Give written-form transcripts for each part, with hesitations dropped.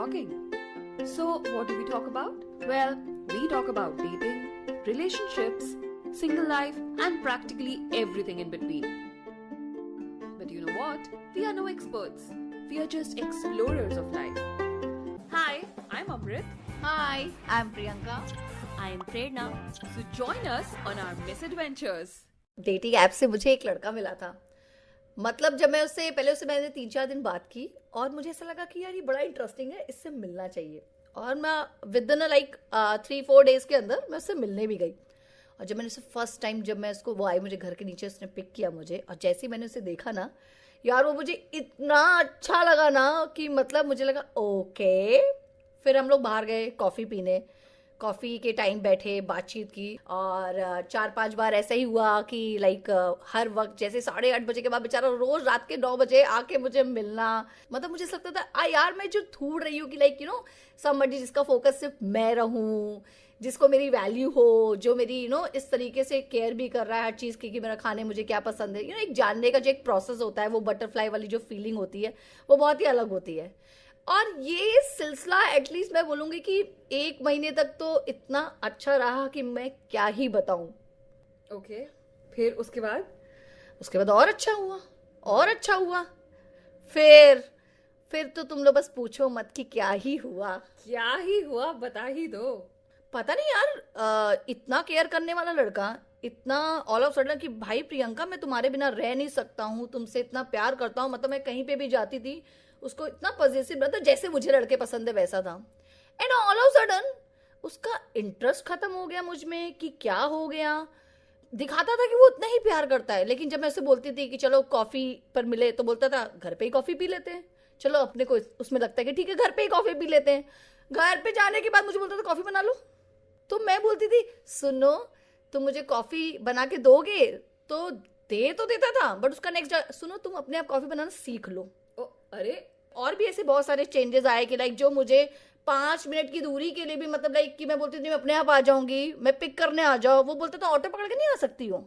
talking. So, what do we talk about? Well, we talk about dating, relationships, single life, and practically everything in between. But you know what? We are no experts. We are just explorers of life. Hi, I'm Amrit. Hi, I'm Priyanka. I am Prerna. So join us on our misadventures. Dating app से मुझे एक लड़का मिला था. मतलब जब मैं उससे मैंने 3-4 दिन बात की और मुझे ऐसा लगा कि यार ये बड़ा इंटरेस्टिंग है, इससे मिलना चाहिए. और मैं विद इन लाइक 3-4 डेज के अंदर मैं उससे मिलने भी गई. और जब मैंने उसे फर्स्ट टाइम जब मैं उसको वो आई मुझे घर के नीचे, उसने पिक किया मुझे, और जैसे ही मैंने उसे देखा ना यार वो मुझे इतना अच्छा लगा ना कि मतलब मुझे लगा ओके. फिर हम लोग बाहर गए कॉफ़ी पीने. कॉफ़ी के टाइम बैठे, बातचीत की, और 4-5 बार ऐसा ही हुआ कि लाइक हर वक्त जैसे 8:30 बजे के बाद बेचारा रोज रात के 9 बजे आके मुझे मिलना. मतलब मुझे लगता था यार मैं जो ढूंढ रही हूँ कि लाइक समबडी जिसका फोकस सिर्फ मैं रहूँ, जिसको मेरी वैल्यू हो, जो मेरी इस तरीके से केयर भी कर रहा है हर चीज़ की कि मेरा खाने मुझे क्या पसंद है. एक जानने का जो एक प्रोसेस होता है, वो बटरफ्लाई वाली जो फीलिंग होती है वो बहुत ही अलग होती है. और ये सिलसिला एटलीस्ट मैं बोलूँगी कि 1 महीने तक तो इतना अच्छा रहा कि मैं क्या ही बताऊँ. ओके, फिर उसके बाद और अच्छा हुआ. फिर तो तुम लोग बस पूछो मत कि क्या ही हुआ. बता ही दो. पता नहीं यार, इतना केयर करने वाला लड़का, इतना ऑल ऑफ सडन कि भाई प्रियंका मैं तुम्हारे बिना रह नहीं सकता हूँ, तुमसे इतना प्यार करता हूँ. मतलब मैं कहीं पे भी जाती थी उसको इतना पॉजिटिव रहता, जैसे मुझे लड़के पसंद है वैसा था. एंड ऑल ऑफ सडन उसका इंटरेस्ट खत्म हो गया मुझ में कि क्या हो गया. दिखाता था कि वो उतना ही प्यार करता है, लेकिन जब मैं उसे बोलती थी कि चलो कॉफी पर मिले तो बोलता था घर पे ही कॉफी पी लेते हैं. चलो अपने को उसमें लगता है कि ठीक है घर पे ही कॉफी पी लेते हैं. घर पे जाने के बाद मुझे बोलता था कॉफी बना लो. तो मैं बोलती थी सुनो तुम मुझे कॉफी बना के दोगे, तो देता था, बट उसका नेक्स्ट सुनो तुम अपने आप कॉफी बनाना सीख लो. अरे और भी ऐसे बहुत सारे चेंजेस आए कि लाइक जो मुझे 5 मिनट की दूरी के लिए भी मतलब लाइक कि मैं बोलती थी मैं अपने आप आ जाऊंगी, मैं पिक करने आ जाओ, वो बोलते तो ऑटो पकड़ के नहीं आ सकती हो.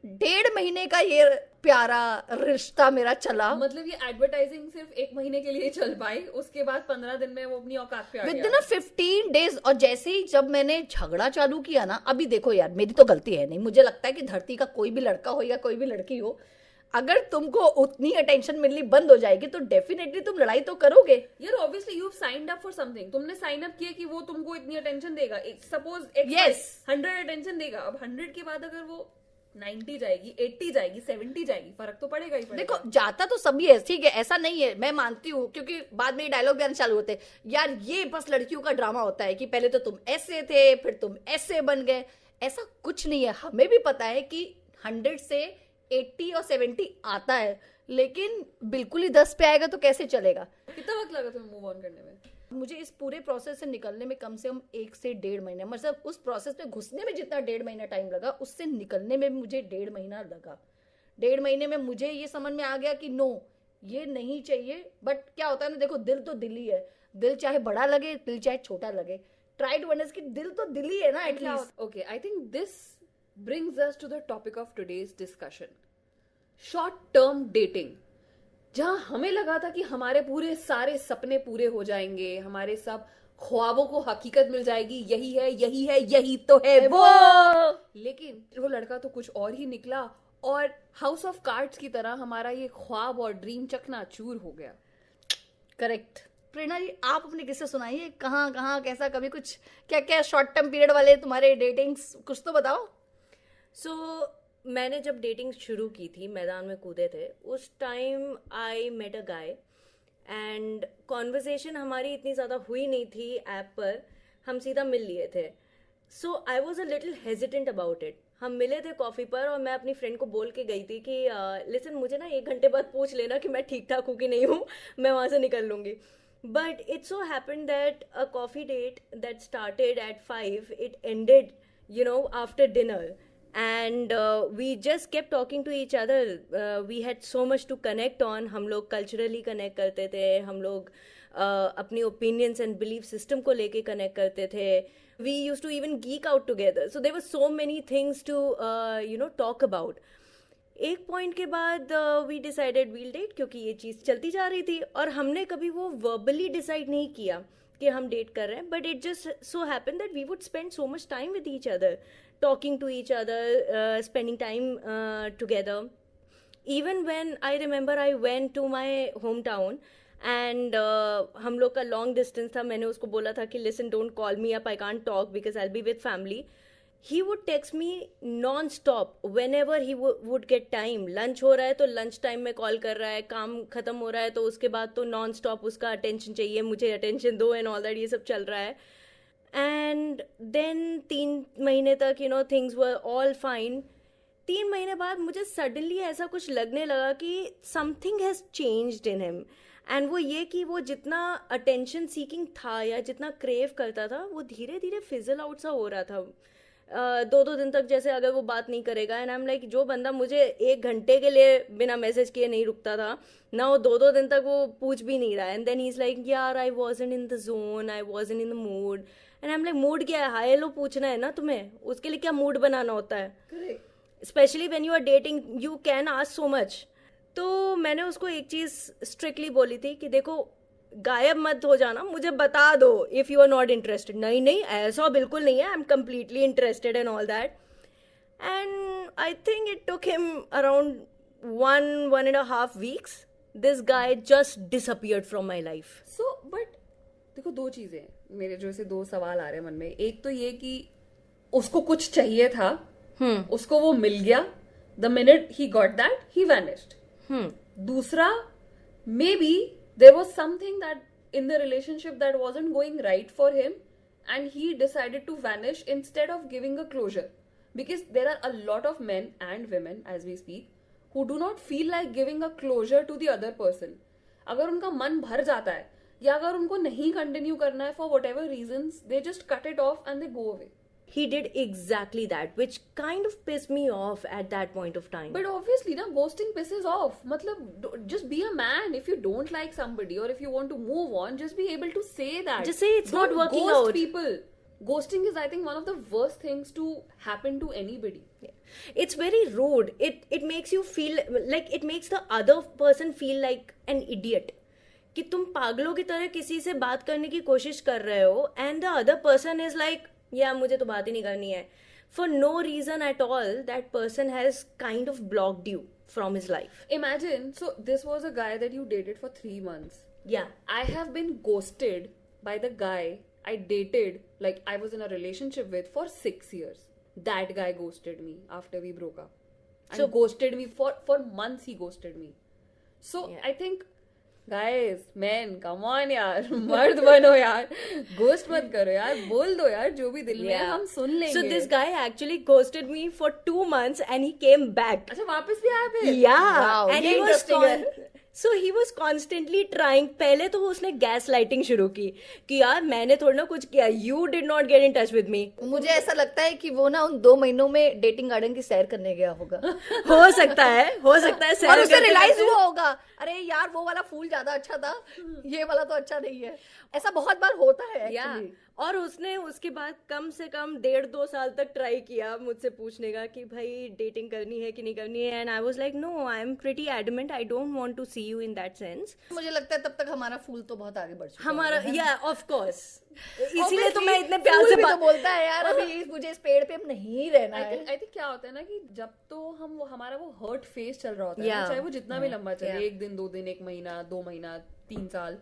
1.5 महीने का ये प्यारा रिश्ता मेरा चला. मतलब ये एडवर्टाइजिंग सिर्फ 1 महीने के लिए चल पाई, उसके बाद 15 दिन में वो अपनी औकात पे आ गया. With in 15 days. और जैसे ही जब मैंने झगड़ा चालू किया ना, अभी देखो यार मेरी तो गलती है नहीं, मुझे लगता है कि धरती का कोई भी लड़का हो या कोई भी लड़की हो, अगर तुमको उतनी अटेंशन मिलनी बंद हो जाएगी तो डेफिनेटली तुम लड़ाई तो करोगे. यार obviously you have signed up for something. तुमने साइन अप किया कि वो तुमको इतनी अटेंशन देगा. Suppose Yes. 100 अटेंशन देगा. अब 100 के बाद अगर वो 90 जाएगी, 80 जाएगी, 70 जाएगी, फर्क तो पड़ेगा ही पड़ेगा. देखो जाता तो सभी है, ठीक है, ऐसा नहीं है, मैं मानती हूँ, क्योंकि बाद में डायलॉग भी आने चालू होते हैं यार ये बस लड़कियों का ड्रामा होता है कि पहले तो तुम ऐसे थे फिर तुम ऐसे बन गए. ऐसा कुछ नहीं है. हमें भी पता है कि 100 से 80 और 70 आता है, लेकिन बिल्कुल ही 10 पे आएगा तो कैसे चलेगा. कितना वक्त लगा तुम्हें मूव ऑन करने में? मुझे इस पूरे प्रोसेस से निकलने में कम से कम 1 से 1.5 महीने, मतलब उस प्रोसेस में घुसने में जितना 1.5 महीना टाइम लगा, उससे निकलने में मुझे 1.5 महीना लगा. 1.5 महीने में मुझे ये समझ में आ गया कि नो ये नहीं चाहिए. बट क्या होता है ना, देखो दिल तो दिल ही है. दिल चाहे बड़ा लगे, दिल चाहे छोटा लगे, ट्राई टू अंडरस्टैंड कि दिल तो दिल ही है ना at least. Okay, I think this brings us to the topic of today's discussion. Short term dating. जहां हमें लगा था कि हमारे पूरे सारे सपने पूरे हो जाएंगे, हमारे सब ख्वाबों को हकीकत मिल जाएगी, यही तो है वो. लेकिन वो लड़का तो कुछ और ही निकला, और हाउस ऑफ कार्ड्स की तरह हमारा ये ख्वाब और ड्रीम चकनाचूर हो गया. करेक्ट. प्रेरणा जी आप अपने किस्से सुनाइए, कहाँ कैसा, कभी कुछ क्या शॉर्ट टर्म पीरियड वाले तुम्हारे डेटिंग्स कुछ तो बताओ. मैंने जब डेटिंग शुरू की थी, मैदान में कूदे थे, उस time I met a guy and conversation हमारी इतनी ज़्यादा हुई नहीं थी ऐप पर, हम सीधा मिल लिए थे. So I was a little hesitant about it. हम मिले थे कॉफ़ी पर और मैं अपनी फ्रेंड को बोल के गई थी कि लिसन मुझे ना 1 घंटे बाद पूछ लेना कि मैं ठीक ठाक हूँ कि नहीं हूँ, मैं वहाँ से निकल लूँगी. But it so happened that a coffee date that started at 5, it ended, after dinner. And we just kept talking to each other. We had so much to connect on. हम लोग culturally connect करते थे, हम लोग अपनी opinions and belief system को लेके connect करते थे. We used to even geek out together. So there were so many things to, talk about. एक पॉइंट के बाद वी डिसाइडेड वील डेट, क्योंकि ये चीज़ चलती जा रही थी और हमने कभी वो वर्बली डिसाइड नहीं किया कि हम डेट कर रहे हैं, but it just so happen that we would spend so much time with each other, talking to each other, spending time together. Even when I remember I went to my hometown and हम लोग का long distance था. मैंने उसको बोला था कि listen, don't call me up, I can't talk because I will be with family. He would text me non-stop whenever he would get time. Lunch हो रहा है तो लंच टाइम में कॉल कर रहा है, काम खत्म हो रहा है तो उसके बाद तो non-stop उसका अटेंशन चाहिए, मुझे अटेंशन दो एंड ऑल दैट, ये सब चल रहा है. एंड देन 3 महीने तक थिंग्स वर ऑल फाइन. 3 महीने बाद मुझे सडनली ऐसा कुछ लगने लगा कि something has changed in him. And वो ये कि वो जितना अटेंशन सीकिंग था या जितना क्रेव करता था वो धीरे धीरे फिजल आउट सा हो रहा था. 2-2 दिन तक जैसे अगर वो बात नहीं करेगा, एंड आई एम लाइक, जो बंदा मुझे 1 घंटे के लिए बिना मैसेज किए नहीं रुकता था ना, वो 2-2 दिन तक वो पूछ भी नहीं रहा. And then he is like, यार I wasn't in the zone, I wasn't in the mood. And I am like, mood क्या है? हाय हेलो पूछना है ना तुम्हें, उसके लिए क्या मूड बनाना होता है? Specially when you are dating you can ask so much. तो मैंने उसको एक चीज़ स्ट्रिक्टली बोली थी कि देखो, गायब मत हो जाना, मुझे बता दो if you are not interested. नहीं नहीं, ऐसा बिल्कुल नहीं है, I am completely interested and all that. And I think it took him around 1.5 weeks. This guy just disappeared from my life. So but देखो, 2 चीजें मेरे जो ऐसे 2 सवाल आ रहे हैं मन में. एक तो ये कि उसको कुछ चाहिए था, उसको वो मिल गया, the minute he got that he vanished. दूसरा, maybe there was something that in the relationship that wasn't going right for him and he decided to vanish instead of giving a closure, because there are a lot of men and women as we speak who do not feel like giving a closure to the other person. अगर उनका मन भर जाता है या अगर उनको नहीं कंटिन्यू करना है for whatever reasons, they just cut it off and they go away. He did exactly that, which kind of pissed me off at that point of time. But obviously, na, ghosting pisses off. Matlab, just be a man. If you don't like somebody or if you want to move on, just be able to say that. Just say it's not working ghost out. People. Ghosting is, I think, one of the worst things to happen to anybody. It's very rude. It makes you feel like, it makes the other person feel like an idiot. कि तुम पागलों की तरह किसी से बात करने की कोशिश कर रहे हो and the other person is like, या मुझे तो बात ही नहीं करनी है. For no reason at all, that person has kind of blocked you from his life. Imagine, so this was a guy that you dated for 3 months. Yeah. I have been ghosted by the guy I dated, like I was in a relationship with for 6 years. That guy ghosted me after we broke up. And So- ghosted me for months, he ghosted me. So Yeah. I think, guys, men, come on यार, मर्द बनो यार, ghost मत करो यार, बोल दो यार जो भी दिल में है, हम सुन लेंगे. So this guy actually ghosted me for 2 months and he came back. अच्छा, वापस भी आया फिर? Yeah. Wow, And ये he was interesting है. So he was constantly trying. पहले तो उसने गैस लाइटिंग शुरू की कि यार मैंने थोड़ा ना कुछ किया, you did not get in touch with me. मुझे ऐसा लगता है कि वो ना उन 2 महीनों में डेटिंग गार्डन की सैर करने गया होगा हो सकता है और सैर उसे करते रियलाइज करते- हुआ होगा, अरे यार वो वाला फूल ज्यादा अच्छा था, ये वाला तो अच्छा नहीं है. ऐसा बहुत बार होता है या एक्चुअली. और उसने उसके बाद कम से कम 1.5-2 साल तक ट्राई किया मुझसे पूछने का कि भाई डेटिंग करनी है कि नहीं करनी है. And I was like, no, I am pretty adamant, I don't want to see you in that sense. मुझे लगता है तब तक हमारा फूल तो बहुत आगे बढ़ चुका हमारा होगा, है. या ऑफ कोर्स, इसीलिए तो Obviously, मैं इतने प्यार फूल से भी तो बोलता है यार, अभी मुझे इस पेड़ पे अब नहीं रहना I है. think क्या होता है ना कि जब तो हमारा वो हर्ट फेस चल रहा होता है ना, Yeah. चाहे वो जितना भी लंबा चले, Yeah. 1 दिन 2 दिन 1 महीना 2 महीना 3 साल,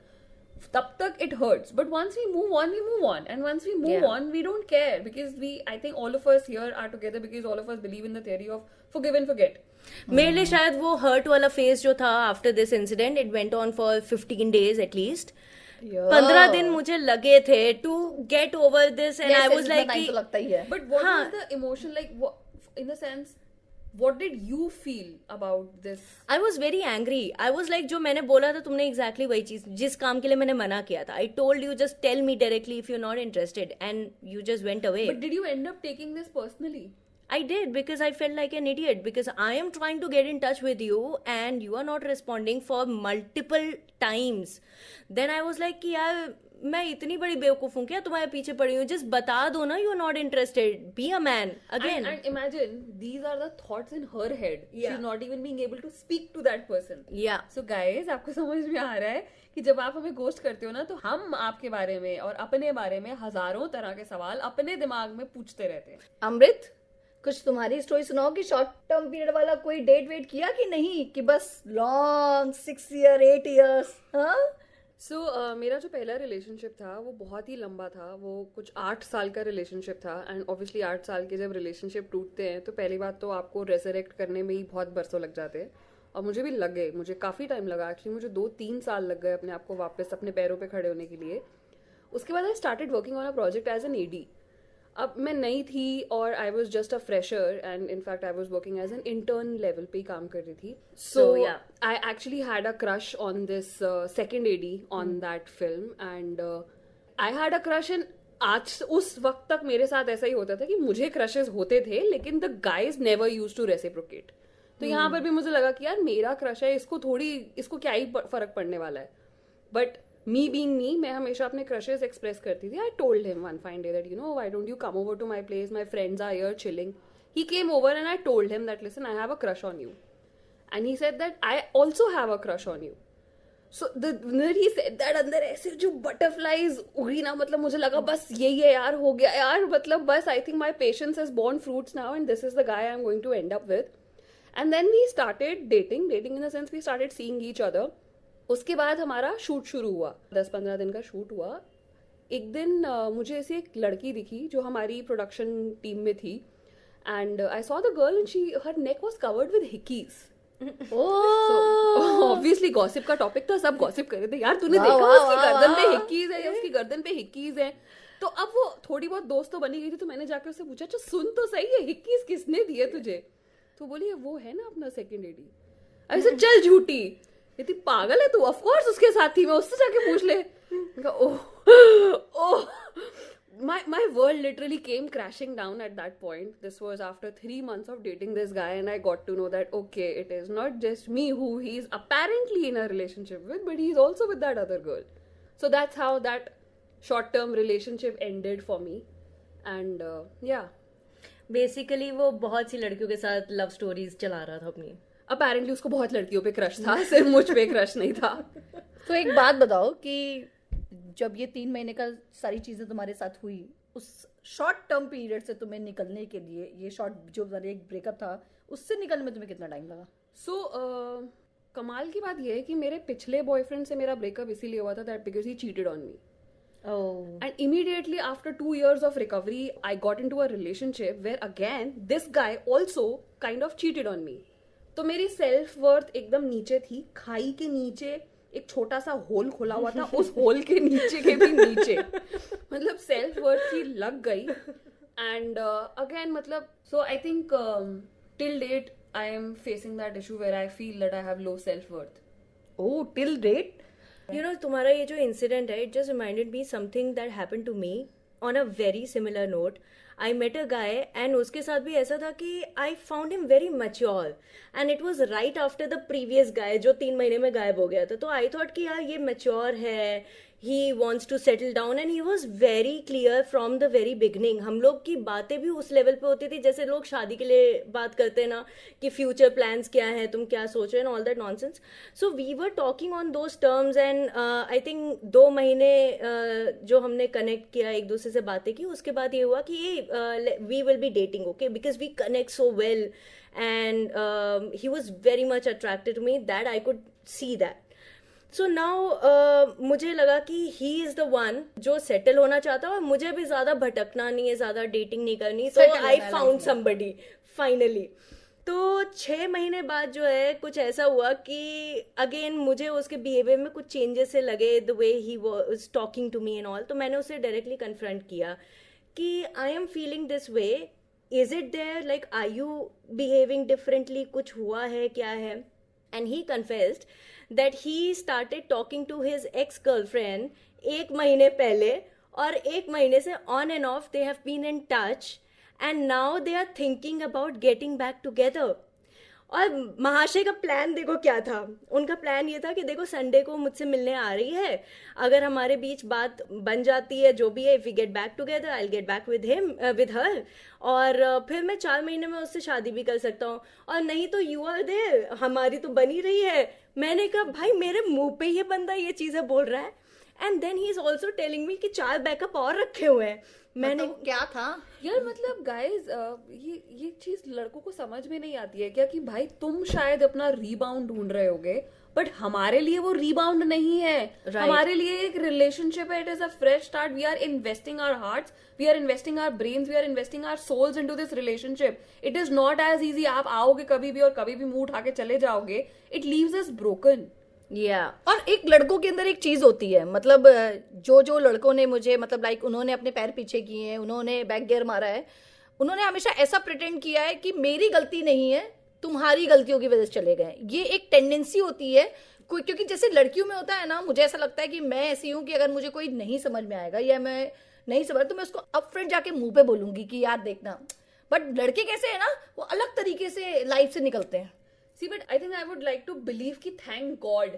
तब तक it hurts. But once we move on, we move on. And once we move Yeah. on, we don't care because I think all of us here are together because all of us believe in the theory of forgive and forget. मेरे लिए शायद वो hurt वाला phase जो था after this incident, it went on for 15 days at least. 15 दिन मुझे लगे थे to get over this and I was like तो लगता ही है. But what हाँ. was the emotion like? In the sense, what did you feel about this? I was very angry. I was like, जो मैंने बोला था तुमने एग्जैक्टली वही चीज, जिस काम के लिए मैंने मना किया था. I told you just tell me directly if you are not interested and you just went away. But did you end up taking this personally? I did, because I felt like an idiot, because I am trying to get in touch with you and you are not responding for multiple times. Then I was like कि यार मैं इतनी बड़ी बेवकूफ हूँ क्या तुम्हारे पीछे पड़ी हूँ? Just बता दो ना you are not interested. Be a man again. And imagine these are the thoughts in her head. Yeah. She's not even being able to speak to that person. Yeah. So guys, आपको समझ में आ रहा है कि जब आप हमें ghost करते हो ना, तो हम आपके बारे में और अपने बारे में हजारों तरह के सवाल अपने दिमाग में पूछते रहते हैं. अमृत, कुछ तुम्हारी स्टोरी सुनाओ कि शॉर्ट टर्म पीरियड वाला कोई डेट वेट किया कि नहीं, कि बस लॉन्ग 6 ईयर 8 इयर्स? हाँ, सो मेरा जो पहला रिलेशनशिप था वो बहुत ही लंबा था. वो कुछ 8 साल का रिलेशनशिप था. एंड ऑब्वियसली 8 साल के जब रिलेशनशिप टूटते हैं तो पहली बात तो आपको रेजरेक्ट करने में ही बहुत बरसों लग जाते हैं. और मुझे भी लगे, मुझे काफ़ी टाइम लगा एक्चुअली. मुझे 2-3 साल लग गए अपने आप को वापस अपने पैरों पे खड़े होने के लिए. उसके बाद I started working on a project as an AD. अब मैं नई थी और I was just a fresher and in fact I was working as an intern level पे ही काम कर रही थी. So I actually had a crush on this second AD on that film and I had a crush. And आज उस वक्त तक मेरे साथ ऐसा ही होता था कि मुझे क्रशेस होते थे लेकिन the guys never use to reciprocate. तो यहाँ पर भी मुझे लगा कि यार मेरा क्रश है, इसको क्या ही फर्क पड़ने वाला है. बट मी बीइंग मी, मैं हमेशा अपने क्रशेस एक्सप्रेस करती थी. I told him one fine day that you know why don't you come over to my place, my friends are here chilling. He came over and I told him that listen I have a crush on you. And he said that I also have a crush on you. So the he said that, अंदर ऐसे जो butterflies उड़ी ना, मतलब मुझे लगा बस यही है यार, हो गया यार, मतलब बस I think my patience has borne fruits now and this is the guy I am going to end up with. And then we started dating in the sense we started seeing each other. उसके बाद हमारा shoot शुरू हुआ. 10-15 दिन का shoot हुआ. एक दिन मुझे ऐसी एक लड़की दिखी जो हमारी प्रोडक्शन टीम में थी. And I saw the girl and her neck was covered with hickeys. Obviously gossip का टॉपिक था, सब गॉसिप कर रहे थे, यार तूने देखा उसकी गर्दन पे हिकीज है या उसकी गर्दन पे हिकीज है. तो अब वो थोड़ी बहुत दोस्त तो बनी गई थी. तो मैंने जाकर उससे पूछा, अच्छा सुन तो सही है, हिकीज किसने दिए तुझे? तो बोली वो है ना अपना सेकंड एडी. ऐसे चल झूठी, इतनी पागल है तू, ऑफ कोर्स उसके साथ थी, मैं उससे जाके पूछ ले. ओह, my world literally came crashing down at that point. This was after 3 months of dating this guy and I got to know that okay, it is not just me who he's apparently in a relationship with, but he's also with that other girl. So that's how that short term relationship ended for me. And yeah, basically वो बहुत सी लड़कियों के साथ love stories चला रहा था अपनी. apparently उसको बहुत लड़कियों पे क्रश था, सिर्फ मुझ पे क्रश नहीं था. तो एक बात बताओ कि जब ये 3 महीने का सारी चीजें तुम्हारे साथ हुई, उस शॉर्ट टर्म पीरियड से तुम्हें निकलने के लिए, ये शॉर्ट जो एक ब्रेकअप था उससे निकलने में तुम्हें कितना टाइम लगा? सो कमाल की बात यह है कि मेरे पिछले बॉयफ्रेंड से मेरा ब्रेकअप इसीलिए हुआ था that because he cheated on me. And immediately after 2 years of recovery, I got into a relationship where again this guy also kind of cheated on me. तो मेरी सेल्फ वर्थ एकदम नीचे थी, खाई के नीचे एक छोटा सा होल खुला हुआ था, उस होल के नीचे के भी नीचे, मतलब सेल्फ वर्थ की लग गई. एंड अगेन मतलब so I think till date I am facing that issue where I feel that I have low self worth. Oh, till date? You know, तुम्हारा ये जो इंसिडेंट है, it just reminded me something that happened to me on a very similar note. I met a guy and उसके साथ भी ऐसा था कि I found him very mature and it was right after the previous guy जो 3 महीने में गायब हो गया था. तो I thought कि यार ये mature है, he wants to settle down and he was very clear from the very beginning. हम लोग की बातें भी उस लेवल पे होती थी जैसे लोग शादी के लिए बात करते हैं ना, कि फ्यूचर प्लान्स क्या है, तुम क्या सोच रहे हो, and all that nonsense. So we were talking on those terms and I think 2 महीने जो हमने कनेक्ट किया, एक दूसरे से बातें की, उसके बाद ये हुआ कि we will be dating, okay, because we connect so well and he was very much attracted to me, that I could see that. So now मुझे लगा कि ही इज द वन जो सेटल होना चाहता है और मुझे भी ज्यादा भटकना नहीं है, ज्यादा डेटिंग नहीं करनी. सो आई फाउंड समबडी फाइनली. तो 6 महीने बाद जो है कुछ ऐसा हुआ कि अगेन मुझे उसके बिहेवियर में कुछ चेंजेस से लगे, the way he was talking to me and all. तो मैंने उसे डायरेक्टली कन्फ्रंट किया कि I am feeling this way, is it there, like are you behaving differently, कुछ हुआ है, क्या है? And he confessed that he started talking to his ex-girlfriend 1 महीने पहले, और 1 महीने से on and off they have been in touch and now they are thinking about getting back together. और महाशय का प्लान देखो क्या था. उनका प्लान ये था कि देखो संडे को मुझसे मिलने आ रही है, अगर हमारे बीच बात बन जाती है जो भी है, if we get back together I will get back with him with her, और फिर मैं 4 महीने में उससे शादी भी कर सकता हूँ, और नहीं तो यू आर देयर, हमारी तो बनी रही है. मैंने कहा भाई मेरे मुंह पे ये बंदा ये चीज़ें बोल रहा है. And then he is also telling me कि 4 बैकअप और रखे हुए हैं. मैंने मतलब क्या था? यार मतलब गाइस ये चीज लड़कों को समझ में नहीं आती है क्या कि भाई तुम शायद अपना रीबाउंड ढूंढ रहे होगे, बट हमारे लिए वो रीबाउंड नहीं है. हमारे लिए एक रिलेशनशिप है. It is a fresh start. We are investing our hearts, we are investing our brains, we are investing our souls into this relationship. It is not as easy. आप आओगे कभी भी और कभी भी मुंह उठा के चले जाओगे. It leaves us broken. और एक लड़कों के अंदर एक चीज होती है, मतलब जो लड़कों ने मुझे, मतलब लाइक उन्होंने अपने पैर पीछे किए हैं, उन्होंने बैक गियर मारा है, उन्होंने हमेशा ऐसा प्रिटेंड किया है कि मेरी गलती नहीं है, तुम्हारी गलतियों की वजह से चले गए. ये एक टेंडेंसी होती है क्योंकि जैसे लड़कियों में होता है ना, मुझे ऐसा लगता है कि मैं ऐसी हूँ कि अगर मुझे कोई नहीं समझ में आएगा या मैं नहीं समझ, तो मैं उसको अप फ्रंट जाके मुंह पे बोलूंगी कि यार देखना. बट लड़के कैसे है ना, वो अलग तरीके से लाइफ से निकलते हैं. See, but I think I would like to believe कि thank God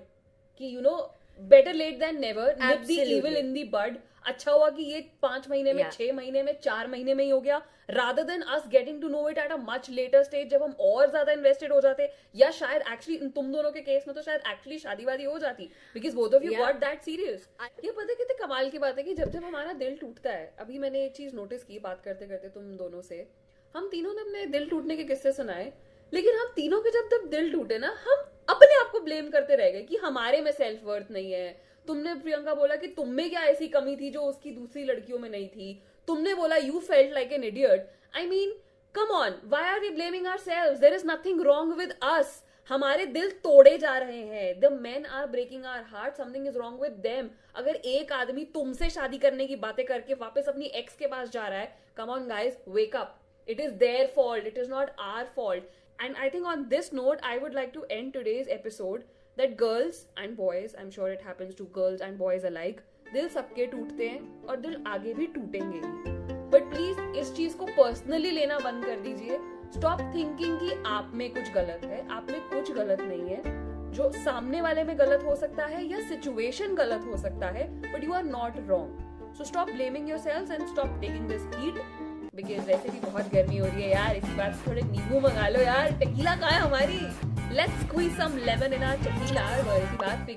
कि you know better late than never. Nip the evil in the bud. अच्छा हुआ कि ये 5 महीने में, 6 महीने में, 4 महीने में ही हो गया, rather than us getting to know it at a much later stage जब हम और ज्यादा invested हो जाते, या शायद actually तुम दोनों के केस में तो शायद actually शादी वादी हो जाती because both of you got that serious. ये पता है कितने कमाल की बात है कि जब जब हमारा दिल टूटता है, अभी मैंने एक चीज नोटिस की बात करते करते तुम दोनों से, हम तीनों ने अपने दिल टूटने के किस्से सुनाए, लेकिन हम तीनों के जब दिल टूटे ना, हम अपने आप को ब्लेम करते रह गए कि हमारे में सेल्फ वर्थ नहीं है. तुमने प्रियंका बोला कि तुम में क्या ऐसी कमी थी जो उसकी दूसरी लड़कियों में नहीं थी. तुमने बोला you felt like an idiot. I mean come on, why are we blaming ourselves? There is nothing wrong with us. हमारे दिल तोड़े जा रहे हैं. The men are breaking our heart. Something is wrong with them. अगर एक आदमी तुमसे शादी करने की बातें करके वापस अपनी एक्स के पास जा रहा है, come on guys, wake up. It is their fault. It is not our fault. And I think on this note, I would like to end today's episode that girls and boys, I'm sure it happens to girls and boys alike, दिल सबके टूटते हैं और दिल आगे भी टूटेंगे ही. But please इस चीज को पर्सनली लेना बंद कर दीजिए. Stop thinking कि आप में कुछ गलत है. आप में कुछ गलत नहीं है. जो सामने वाले में गलत हो सकता है या सिचुएशन गलत हो सकता है, but you are not wrong. So stop blaming yourselves and stop taking this heat. Because वैसे भी बहुत गर्मी हो रही है यार. इसी बात से थोड़े नींबू मंगा लो यार. टेकीला कहाँ है हमारी? Let's squeeze some lemon in our tequila. और इसी बात पे